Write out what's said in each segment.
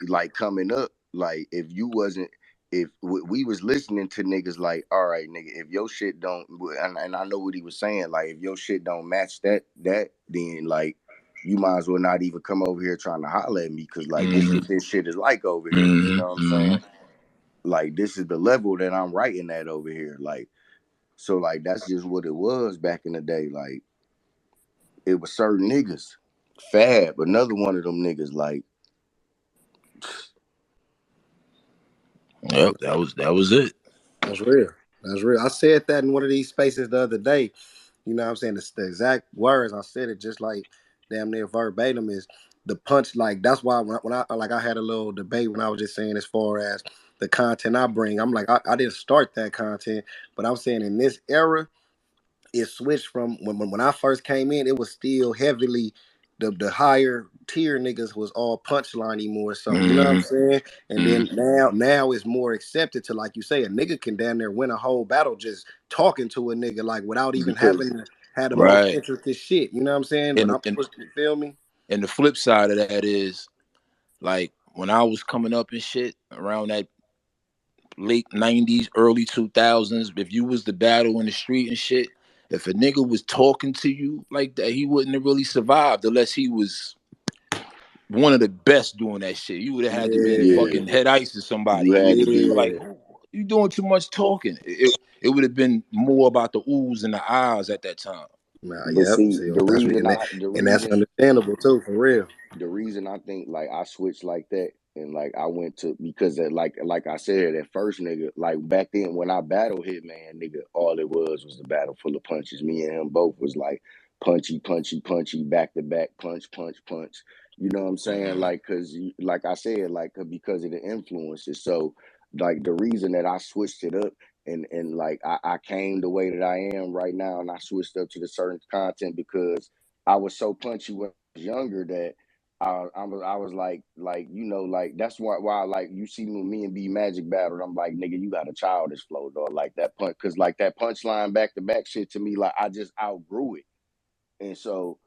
like coming up, like if you wasn't, if we was listening to niggas like, all right, nigga, if your shit don't, and I know what he was saying, like if your shit don't match that, then like you might as well not even come over here trying to holler at me, because like this is what this shit is like over here. You know what I'm saying? Like this is the level that I'm writing at over here. Like, so like that's just what it was back in the day. Like it was certain niggas. Fab, another one of them niggas, like Yep, that was it. That's real. That's real. I said that in one of these spaces the other day. You know what I'm saying? It's the exact words. I said it just like damn near verbatim is the punch. Like that's why when I like I had a little debate when I was just saying as far as the content I bring. I'm like I didn't start that content, but I'm saying in this era it switched from when I first came in, it was still heavily the higher tier niggas was all punchliney more so. You know what I'm saying? And then now it's more accepted to, like you say, a nigga can down there win a whole battle just talking to a nigga like without even having to have the most intricate shit. You know what I'm saying? And, You feel me? And the flip side of that is like when I was coming up and shit around that late 90s, early 2000s, if you was the battle in the street and shit, if a nigga was talking to you like that, he wouldn't have really survived unless he was one of the best doing that shit. You would have had to be fucking head ice to somebody. You had to be like, you doing too much talking. It would have been more about the oohs and the ahs at that time. Nah, but see, and that's understandable too, for real. The reason I think like I switched like that and like I went to, because like I said at first, nigga, like back then when I battled Hitman, nigga, all it was the battle full of punches. Me and him both was like punchy, punchy, punchy, back to back, punch, punch, punch. You know what I'm saying? Like, cause like I said, like because of the influences. So like the reason that I switched it up and like I came the way that I am right now, and I switched up to the certain content because I was so punchy when I was younger that I was like you know, like that's why like you see me and B Magic battled, I'm like, nigga, you got a childish flow, dog. Like that punch, because like that punchline back to back shit to me, like I just outgrew it, and so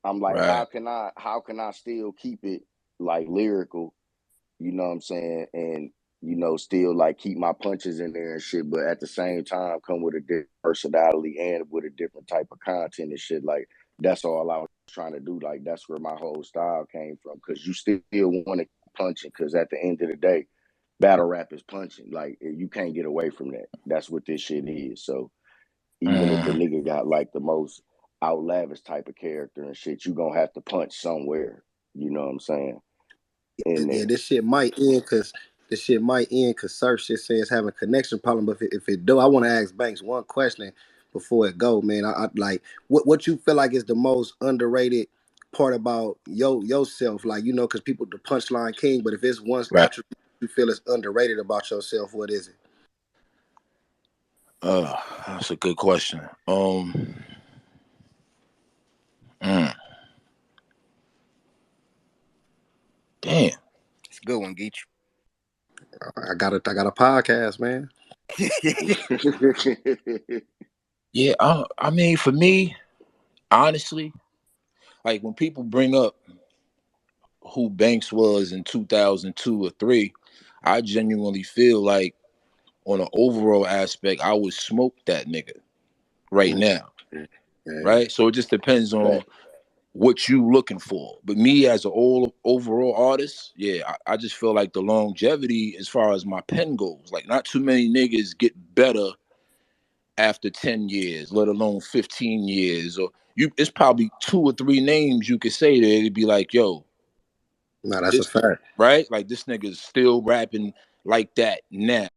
I'm like, how can I still keep it like lyrical, you know what I'm saying, and you know still like keep my punches in there and shit, but at the same time come with a different personality and with a different type of content and shit. Like that's all I was trying to do. Like that's where my whole style came from, because you still want to punching, because at the end of the day, battle rap is punching. Like you can't get away from that. That's what this shit is. So even if a nigga got like the most out lavish type of character and shit, you gonna have to punch somewhere. You know what I'm saying? Yeah, this shit might end because Surf shit says having a connection problem. But if it do, I want to ask Banks one question before it go, man. I like what you feel like is the most underrated part about yourself, like, you know, because people the punchline king. But if it's one attribute you feel is underrated about yourself, what is it? That's a good question. Damn. It's a good one, Geechi. I got a podcast, man. Yeah, I mean, for me, honestly, like when people bring up who Banks was in 2002 or 3, I genuinely feel like on an overall aspect, I would smoke that nigga right now. Right? So it just depends on what you looking for. But me as an overall artist, yeah, I just feel like the longevity as far as my pen goes, like not too many niggas get better after 10 years, let alone 15 years. Or it's probably 2 or 3 names you could say there. It'd be like, yo. No, that's a fact. Right? Like this nigga's still rapping like that now.